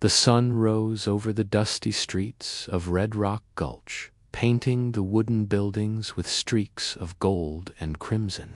The sun rose over the dusty streets of Red Rock Gulch, painting the wooden buildings with streaks of gold and crimson.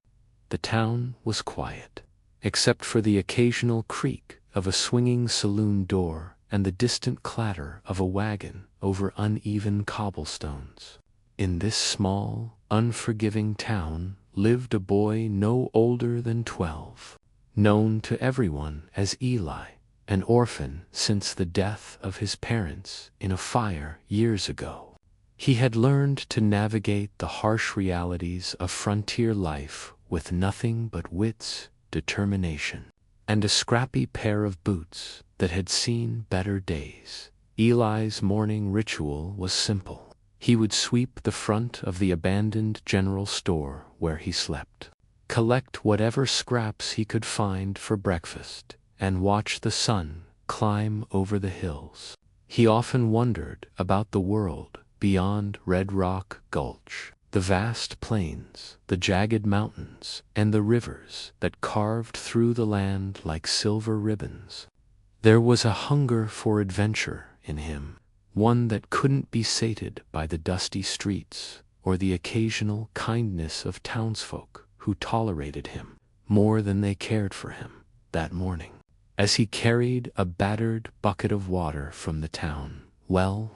The town was quiet, except for the occasional creak of a swinging saloon door and the distant clatter of a wagon over uneven cobblestones. In this small, unforgiving town lived a boy no older than 12, known to everyone as Eli, an orphan since the death of his parents in a fire years ago. He had learned to navigate the harsh realities of frontier life with nothing but wits, determination, and a scrappy pair of boots that had seen better days. Eli's morning ritual was simple. He would sweep the front of the abandoned general store where he slept, collect whatever scraps he could find for breakfast, and watch the sun climb over the hills. He often wondered about the world beyond Red Rock Gulch, the vast plains, the jagged mountains, and the rivers that carved through the land like silver ribbons. There was a hunger for adventure in him, one that couldn't be sated by the dusty streets or the occasional kindness of townsfolk who tolerated him more than they cared for him that morning. As he carried a battered bucket of water from the town well,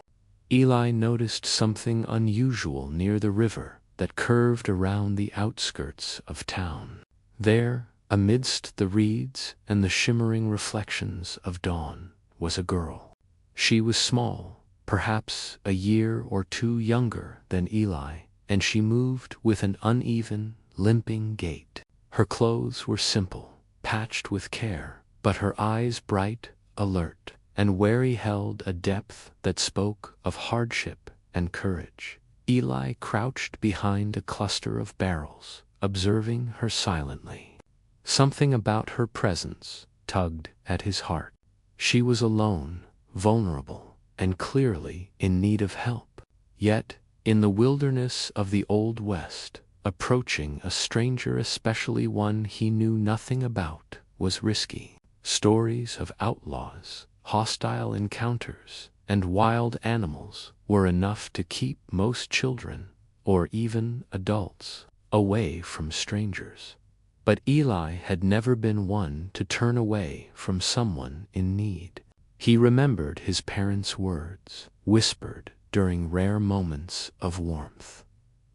Eli noticed something unusual near the river that curved around the outskirts of town. There, amidst the reeds and the shimmering reflections of dawn, was a girl. She was small, perhaps a year or two younger than Eli, and she moved with an uneven, limping gait. Her clothes were simple, patched with care, but her eyes bright, alert, and wary held a depth that spoke of hardship and courage. Eli crouched behind a cluster of barrels, observing her silently. Something about her presence tugged at his heart. She was alone, vulnerable, and clearly in need of help. Yet, in the wilderness of the Old West, approaching a stranger, especially one he knew nothing about, was risky. Stories of outlaws, hostile encounters, and wild animals were enough to keep most children, or even adults, away from strangers. But Eli had never been one to turn away from someone in need. He remembered his parents' words, whispered during rare moments of warmth.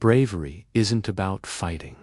Bravery isn't about fighting.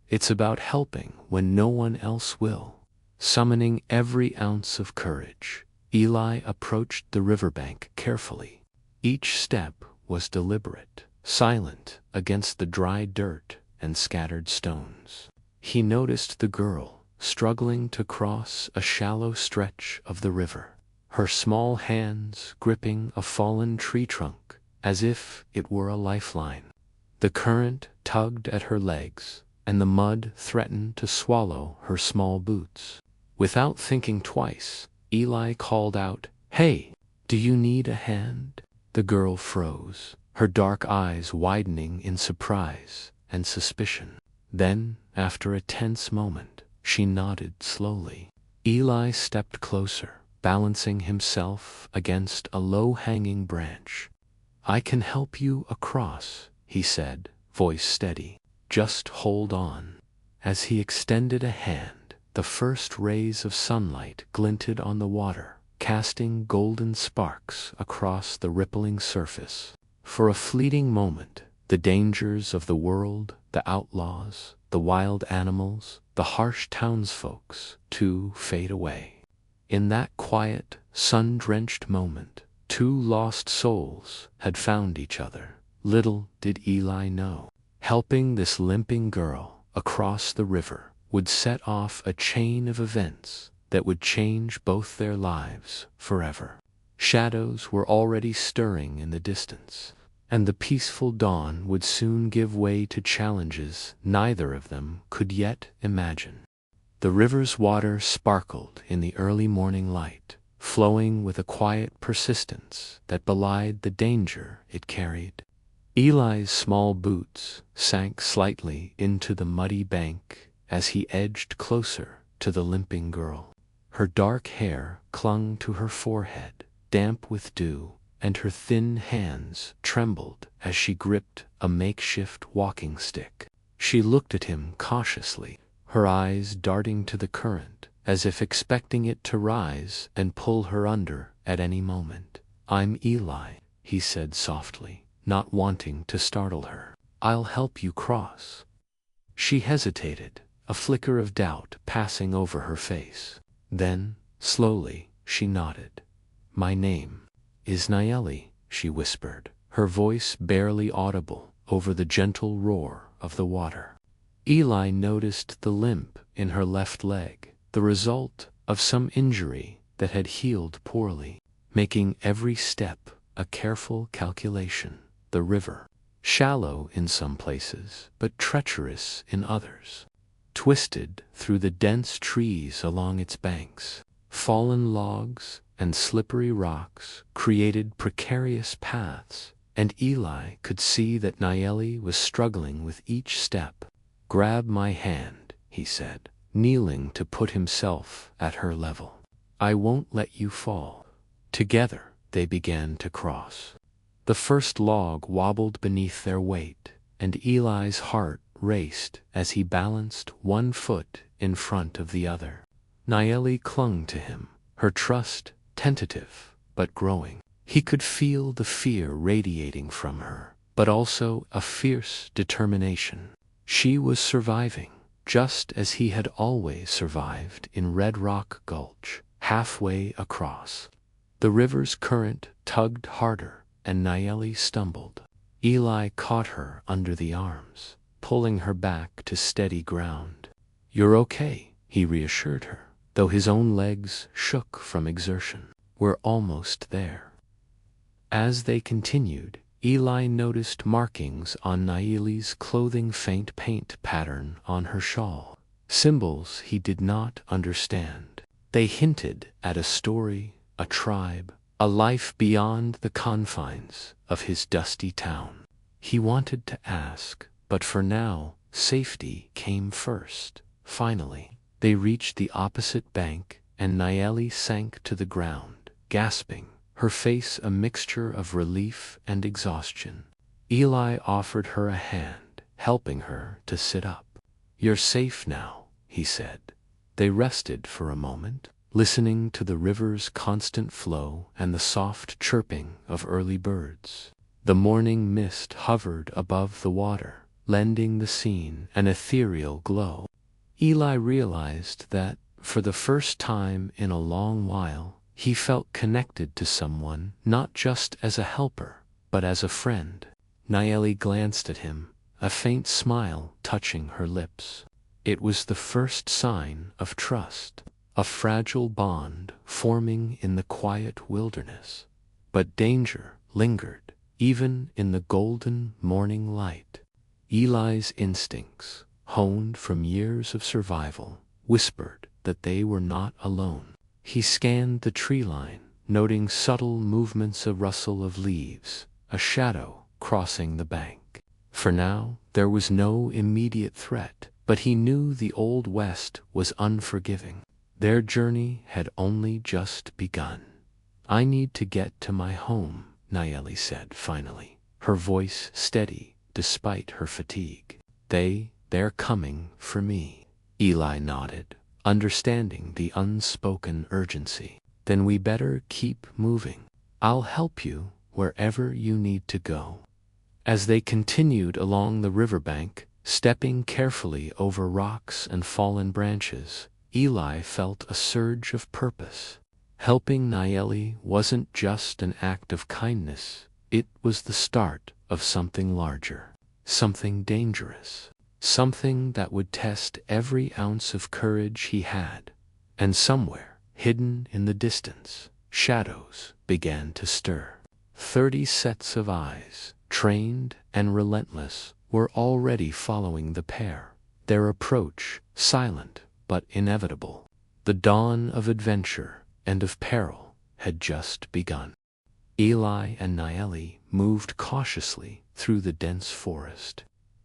It's about helping when no one else will. Summoning every ounce of courage, Eli approached the riverbank carefully. Each step was deliberate, silent against the dry dirt and scattered stones. He noticed the girl struggling to cross a shallow stretch of the river, her small hands gripping a fallen tree trunk as if it were a lifeline. The current tugged at her legs, and the mud threatened to swallow her small boots. Without thinking twice, Eli called out, "Hey, do you need a hand?" The girl froze, her dark eyes widening in surprise and suspicion. Then, after a tense moment, she nodded slowly. Eli stepped closer, balancing himself against a low-hanging branch. "I can help you across," he said, voice steady. "Just hold on." As he extended a hand, the first rays of sunlight glinted on the water, casting golden sparks across the rippling surface. For a fleeting moment, the dangers of the world, the outlaws, the wild animals, the harsh townsfolks, too, fade away. In that quiet, sun-drenched moment, two lost souls had found each other. Little did Eli know, helping this limping girl across the river would set off a chain of events that would change both their lives forever. Shadows were already stirring in the distance, and the peaceful dawn would soon give way to challenges neither of them could yet imagine. The river's water sparkled in the early morning light, flowing with a quiet persistence that belied the danger it carried. Eli's small boots sank slightly into the muddy bank as he edged closer to the limping girl. Her dark hair clung to her forehead, damp with dew, and her thin hands trembled as she gripped a makeshift walking stick. She looked at him cautiously, her eyes darting to the current, as if expecting it to rise and pull her under at any moment. "I'm Eli," he said softly, not wanting to startle her. "I'll help you cross." She hesitated, a flicker of doubt passing over her face. Then, slowly, she nodded. "My name is Nayeli," she whispered, her voice barely audible over the gentle roar of the water. Eli noticed the limp in her left leg, the result of some injury that had healed poorly, making every step a careful calculation. The river, shallow in some places, but treacherous in others, twisted through the dense trees along its banks. Fallen logs and slippery rocks created precarious paths, and Eli could see that Nayeli was struggling with each step. "Grab my hand," he said, kneeling to put himself at her level. "I won't let you fall." Together, they began to cross. The first log wobbled beneath their weight, and Eli's heart raced as he balanced one foot in front of the other. Nayeli clung to him, her trust tentative but growing. He could feel the fear radiating from her, but also a fierce determination. She was surviving, just as he had always survived in Red Rock Gulch, halfway across. The river's current tugged harder, and Nayeli stumbled. Eli caught her under the arms, pulling her back to steady ground. "You're okay," he reassured her, though his own legs shook from exertion. "We're almost there." As they continued, Eli noticed markings on Nayeli's clothing, faint paint pattern on her shawl, symbols he did not understand. They hinted at a story, a tribe, a life beyond the confines of his dusty town. He wanted to ask, but for now, safety came first. Finally, they reached the opposite bank, and Nayeli sank to the ground, gasping, her face a mixture of relief and exhaustion. Eli offered her a hand, helping her to sit up. "You're safe now," he said. They rested for a moment, listening to the river's constant flow and the soft chirping of early birds. The morning mist hovered above the water, lending the scene an ethereal glow. Eli realized that, for the first time in a long while, he felt connected to someone, not just as a helper, but as a friend. Nayeli glanced at him, a faint smile touching her lips. It was the first sign of trust, a fragile bond forming in the quiet wilderness. But danger lingered, even in the golden morning light. Eli's instincts, honed from years of survival, whispered that they were not alone. He scanned the tree line, noting subtle movements, a rustle of leaves, a shadow crossing the bank. For now, there was no immediate threat, but he knew the Old West was unforgiving. Their journey had only just begun. "I need to get to my home," Nayeli said finally, her voice steady despite her fatigue. They're coming for me." Eli nodded, understanding the unspoken urgency. "Then we better keep moving. I'll help you wherever you need to go." As they continued along the riverbank, stepping carefully over rocks and fallen branches, Eli felt a surge of purpose. Helping Nayeli wasn't just an act of kindness, it was the start of something larger, something dangerous, something that would test every ounce of courage he had. And somewhere, hidden in the distance, shadows began to stir. 30 sets of eyes, trained and relentless, were already following the pair, their approach silent but inevitable. The dawn of adventure and of peril had just begun. Eli and Nayeli moved cautiously through the dense forest,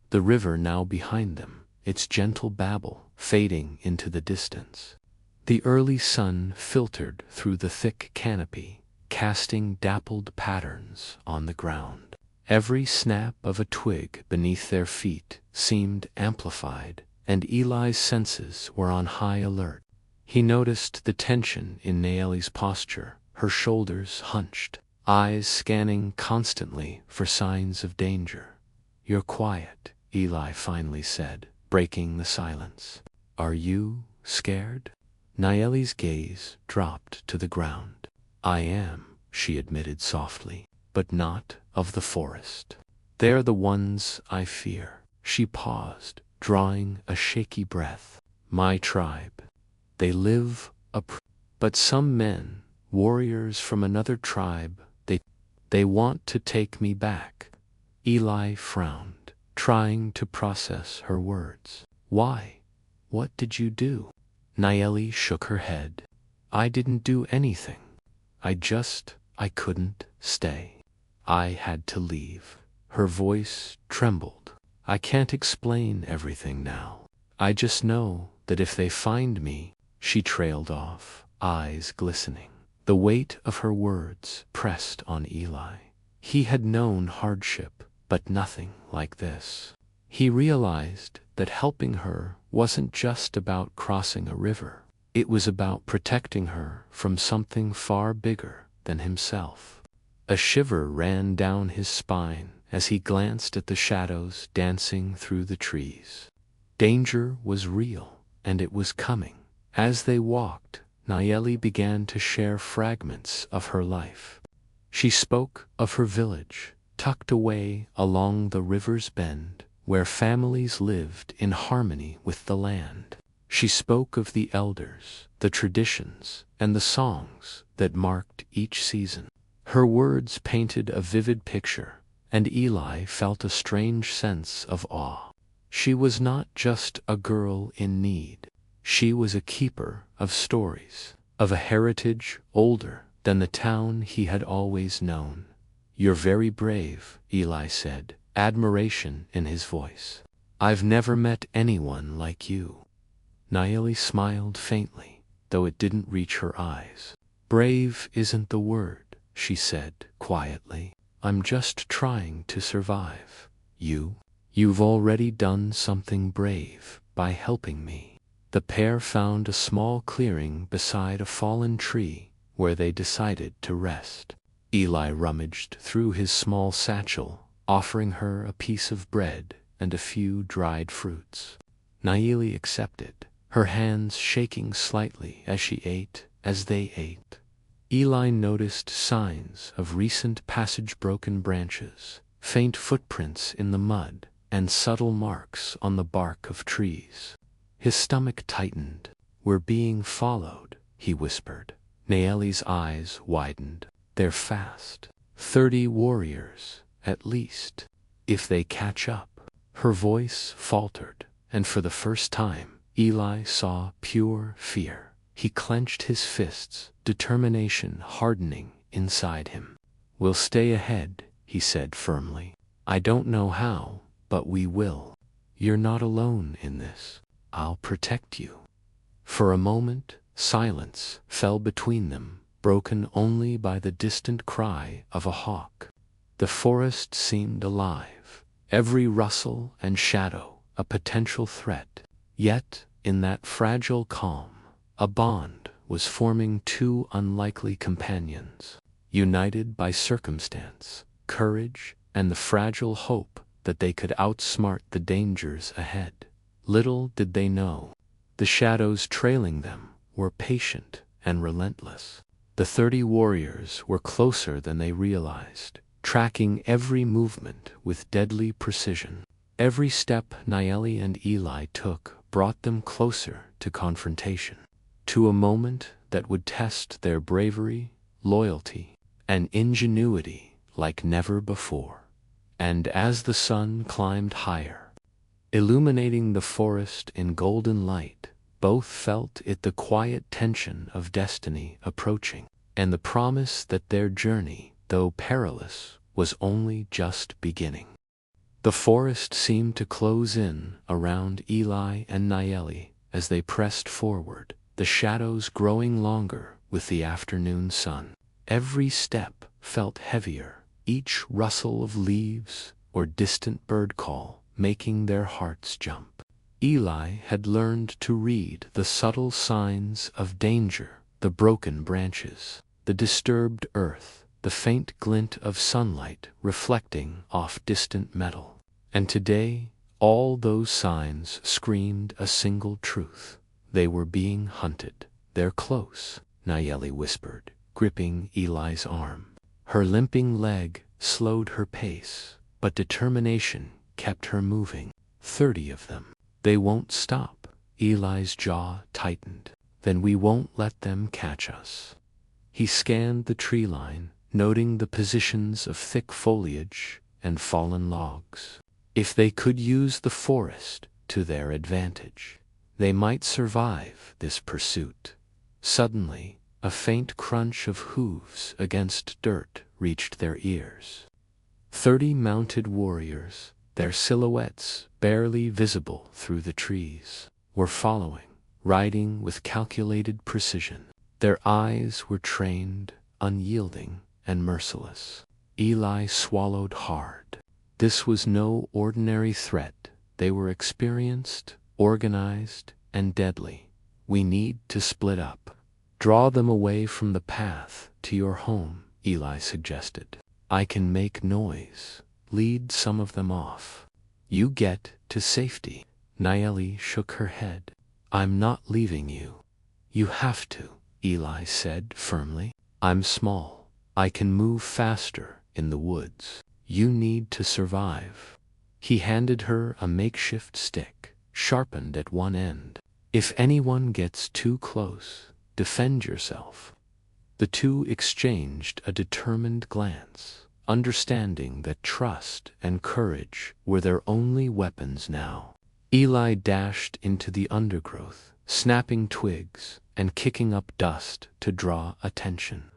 the river now behind them, its gentle babble fading into the distance. The early sun filtered through the thick canopy, casting dappled patterns on the ground. Every snap of a twig beneath their feet seemed amplified, and Eli's senses were on high alert. He noticed the tension in Naeli's posture, her shoulders hunched, eyes scanning constantly for signs of danger. "You're quiet," Eli finally said, breaking the silence. "Are you scared?" Naeli's gaze dropped to the ground. "I am," she admitted softly, "but not of the forest. They're the ones I fear." She paused, drawing a shaky breath. "My tribe. They live but some men, warriors from another tribe, they want to take me back." Eli frowned, trying to process her words. "Why? What did you do?" Naeli shook her head. "I didn't do anything. I couldn't stay. I had to leave." Her voice trembled. "I can't explain everything now. I just know that if they find me—" She trailed off, eyes glistening. The weight of her words pressed on Eli. He had known hardship, but nothing like this. He realized that helping her wasn't just about crossing a river. It was about protecting her from something far bigger than himself. A shiver ran down his spine as he glanced at the shadows dancing through the trees. Danger was real, and it was coming. As they walked, Naeli began to share fragments of her life. She spoke of her village, tucked away along the river's bend, where families lived in harmony with the land. She spoke of the elders, the traditions, and the songs that marked each season. Her words painted a vivid picture, and Eli felt a strange sense of awe. She was not just a girl in need. She was a keeper of stories, of a heritage older than the town he had always known. "You're very brave," Eli said, admiration in his voice. "I've never met anyone like you." Naeli smiled faintly, though it didn't reach her eyes. "Brave isn't the word," she said quietly. "I'm just trying to survive. You've already done something brave by helping me." The pair found a small clearing beside a fallen tree where they decided to rest. Eli rummaged through his small satchel, offering her a piece of bread and a few dried fruits. Naeli accepted, her hands shaking slightly as they ate. Eli noticed signs of recent passage-broken branches, faint footprints in the mud, and subtle marks on the bark of trees. His stomach tightened. "We're being followed," he whispered. Naeli's eyes widened. "They're fast. 30 warriors, at least. If they catch up." Her voice faltered, and for the first time, Eli saw pure fear. He clenched his fists, determination hardening inside him. "We'll stay ahead," he said firmly. "I don't know how, but we will. You're not alone in this. I'll protect you." For a moment, silence fell between them, broken only by the distant cry of a hawk. The forest seemed alive, every rustle and shadow a potential threat. Yet, in that fragile calm, a bond was forming two unlikely companions, united by circumstance, courage, and the fragile hope that they could outsmart the dangers ahead. Little did they know, the shadows trailing them were patient and relentless. The 30 warriors were closer than they realized, tracking every movement with deadly precision. Every step Naeli and Eli took brought them closer to confrontation, to a moment that would test their bravery, loyalty, and ingenuity like never before. And as the sun climbed higher, illuminating the forest in golden light, both felt it, the quiet tension of destiny approaching, and the promise that their journey, though perilous, was only just beginning. The forest seemed to close in around Eli and Naeli as they pressed forward, the shadows growing longer with the afternoon sun. Every step felt heavier, each rustle of leaves or distant bird call making their hearts jump. Eli had learned to read the subtle signs of danger, the broken branches, the disturbed earth, the faint glint of sunlight reflecting off distant metal. And today, all those signs screamed a single truth. They were being hunted. "They're close," Nayeli whispered, gripping Eli's arm. Her limping leg slowed her pace, but determination kept her moving. 30 of them. "They won't stop." Eli's jaw tightened. "Then we won't let them catch us." He scanned the tree line, noting the positions of thick foliage and fallen logs. If they could use the forest to their advantage, they might survive this pursuit. Suddenly, a faint crunch of hooves against dirt reached their ears. 30 mounted warriors, their silhouettes barely visible through the trees, were following, riding with calculated precision. Their eyes were trained, unyielding, and merciless. Eli swallowed hard. This was no ordinary threat. They were experienced, organized, and deadly. "We need to split up. Draw them away from the path to your home," Eli suggested. "I can make noise. Lead some of them off. You get to safety." Nayeli shook her head. "I'm not leaving you." "You have to," Eli said firmly. "I'm small. I can move faster in the woods. You need to survive." He handed her a makeshift stick, sharpened at one end. "If anyone gets too close, defend yourself." The two exchanged a determined glance, understanding that trust and courage were their only weapons now. Eli dashed into the undergrowth, snapping twigs and kicking up dust to draw attention,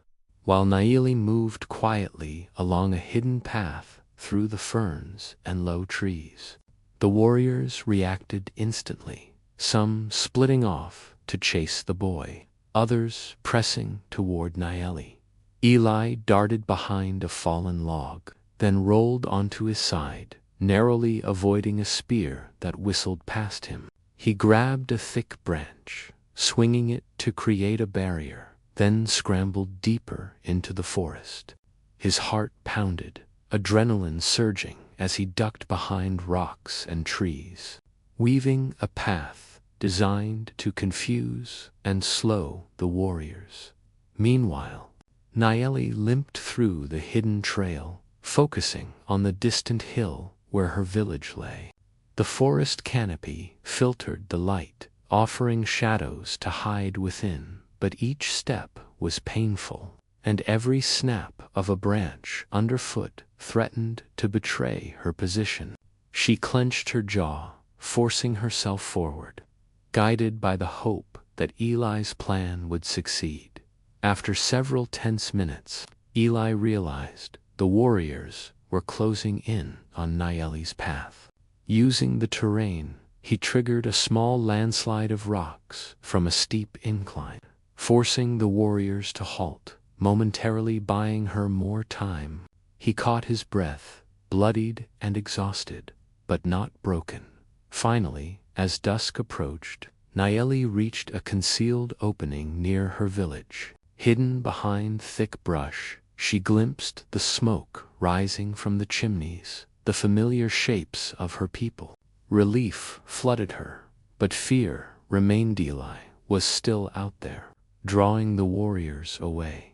while Nayeli moved quietly along a hidden path through the ferns and low trees. The warriors reacted instantly, some splitting off to chase the boy, others pressing toward Nayeli. Eli darted behind a fallen log, then rolled onto his side, narrowly avoiding a spear that whistled past him. He grabbed a thick branch, swinging it to create a barrier, then scrambled deeper into the forest. His heart pounded, adrenaline surging as he ducked behind rocks and trees, weaving a path designed to confuse and slow the warriors. Meanwhile, Nayeli limped through the hidden trail, focusing on the distant hill where her village lay. The forest canopy filtered the light, offering shadows to hide within, but each step was painful, and every snap of a branch underfoot threatened to betray her position. She clenched her jaw, forcing herself forward, guided by the hope that Eli's plan would succeed. After several tense minutes, Eli realized the warriors were closing in on Nayeli's path. Using the terrain, he triggered a small landslide of rocks from a steep incline, forcing the warriors to halt, momentarily buying her more time. He caught his breath, bloodied and exhausted, but not broken. Finally, as dusk approached, Nayeli reached a concealed opening near her village. Hidden behind thick brush, she glimpsed the smoke rising from the chimneys, the familiar shapes of her people. Relief flooded her, but fear remained. Eli was still out there, drawing the warriors away.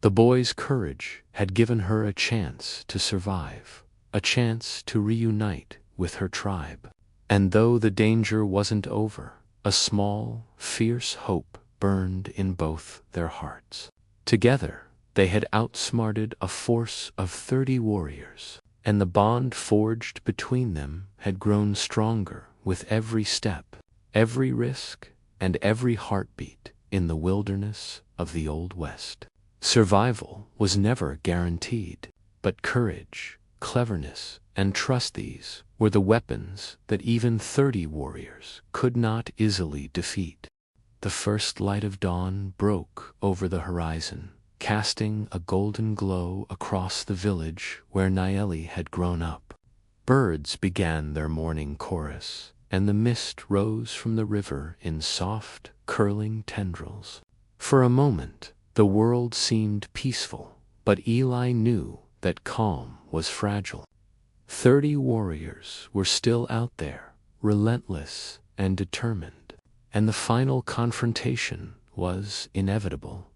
The boy's courage had given her a chance to survive, a chance to reunite with her tribe. And though the danger wasn't over, a small, fierce hope burned in both their hearts. Together, they had outsmarted a force of 30 warriors, and the bond forged between them had grown stronger with every step, every risk, and every heartbeat in the wilderness of the Old West. Survival was never guaranteed, but courage, cleverness, and trust, these were the weapons that even 30 warriors could not easily defeat. The first light of dawn broke over the horizon, casting a golden glow across the village where Naeli had grown up. Birds began their morning chorus, and the mist rose from the river in soft, curling tendrils. For a moment, the world seemed peaceful, but Eli knew that calm was fragile. 30 warriors were still out there, relentless and determined, and the final confrontation was inevitable.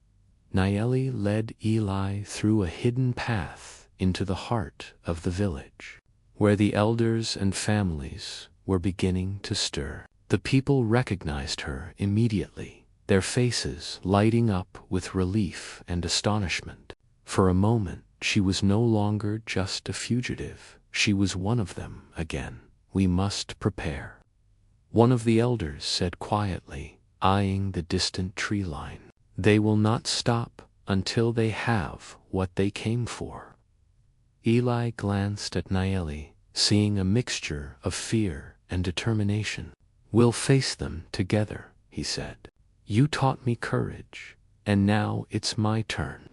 Naeli led Eli through a hidden path into the heart of the village, where the elders and families were beginning to stir. The people recognized her immediately, their faces lighting up with relief and astonishment. For a moment, she was no longer just a fugitive. She was one of them again. "We must prepare," one of the elders said quietly, eyeing the distant tree line. "They will not stop until they have what they came for." Eli glanced at Naeli, seeing a mixture of fear and determination. "We'll face them together," he said. "You taught me courage, and now it's my turn."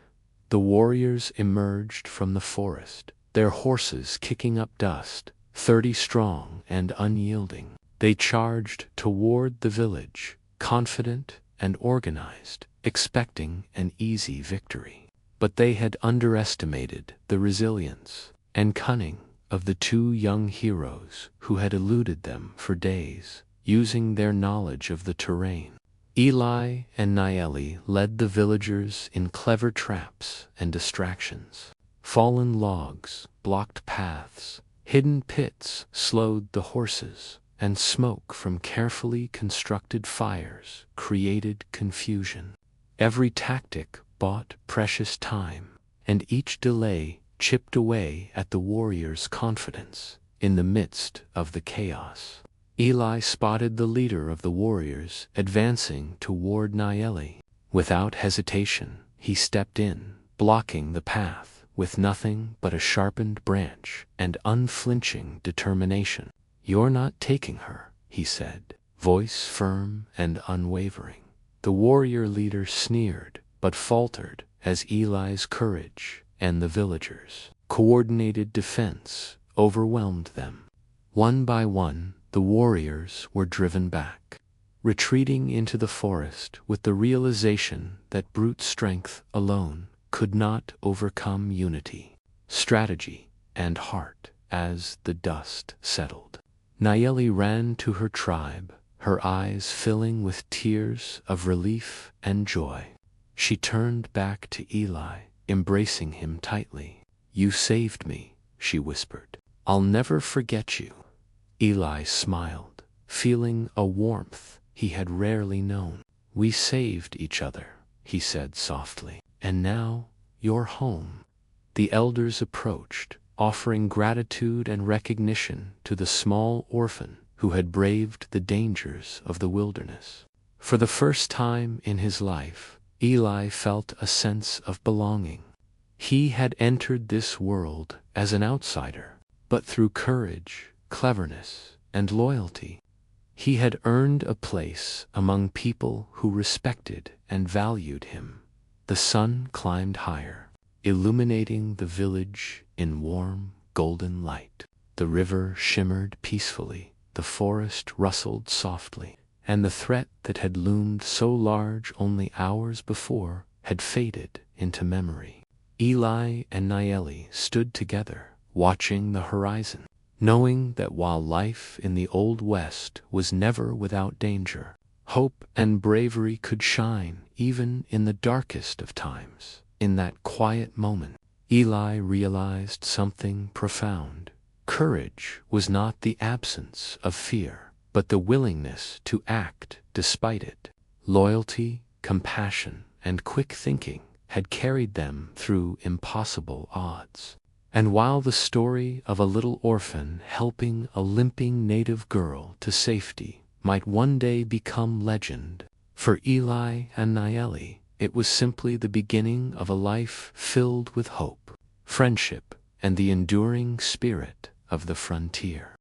The warriors emerged from the forest, their horses kicking up dust, 30 strong and unyielding. They charged toward the village, confident and organized, expecting an easy victory. But they had underestimated the resilience and cunning of the 2 young heroes who had eluded them for days, using their knowledge of the terrain. Eli and Naeli led the villagers in clever traps and distractions. Fallen logs blocked paths, hidden pits slowed the horses, and smoke from carefully constructed fires created confusion. Every tactic bought precious time, and each delay chipped away at the warriors' confidence. In the midst of the chaos, Eli spotted the leader of the warriors advancing toward Naeli. Without hesitation, he stepped in, blocking the path with nothing but a sharpened branch and unflinching determination. "You're not taking her," he said, voice firm and unwavering. The warrior leader sneered, but faltered as Eli's courage and the villagers' coordinated defense overwhelmed them. One by one, the warriors were driven back, retreating into the forest with the realization that brute strength alone could not overcome unity, strategy, and heart. As the dust settled, Naeli ran to her tribe, her eyes filling with tears of relief and joy. She turned back to Eli, embracing him tightly. "You saved me," she whispered. "I'll never forget you." Eli smiled, feeling a warmth he had rarely known. "We saved each other," he said softly. "And now you're home." The elders approached, offering gratitude and recognition to the small orphan who had braved the dangers of the wilderness. For the first time in his life, Eli felt a sense of belonging. He had entered this world as an outsider, but through courage, cleverness, and loyalty, he had earned a place among people who respected and valued him. The sun climbed higher, illuminating the village in warm, golden light. The river shimmered peacefully, the forest rustled softly, and the threat that had loomed so large only hours before had faded into memory. Eli and Naeli stood together, watching the horizon, knowing that while life in the Old West was never without danger, hope and bravery could shine even in the darkest of times. In that quiet moment, Eli realized something profound. Courage was not the absence of fear, but the willingness to act despite it. Loyalty, compassion, and quick thinking had carried them through impossible odds. And while the story of a little orphan helping a limping native girl to safety might one day become legend, for Eli and Naeli, it was simply the beginning of a life filled with hope, friendship, and the enduring spirit of the frontier.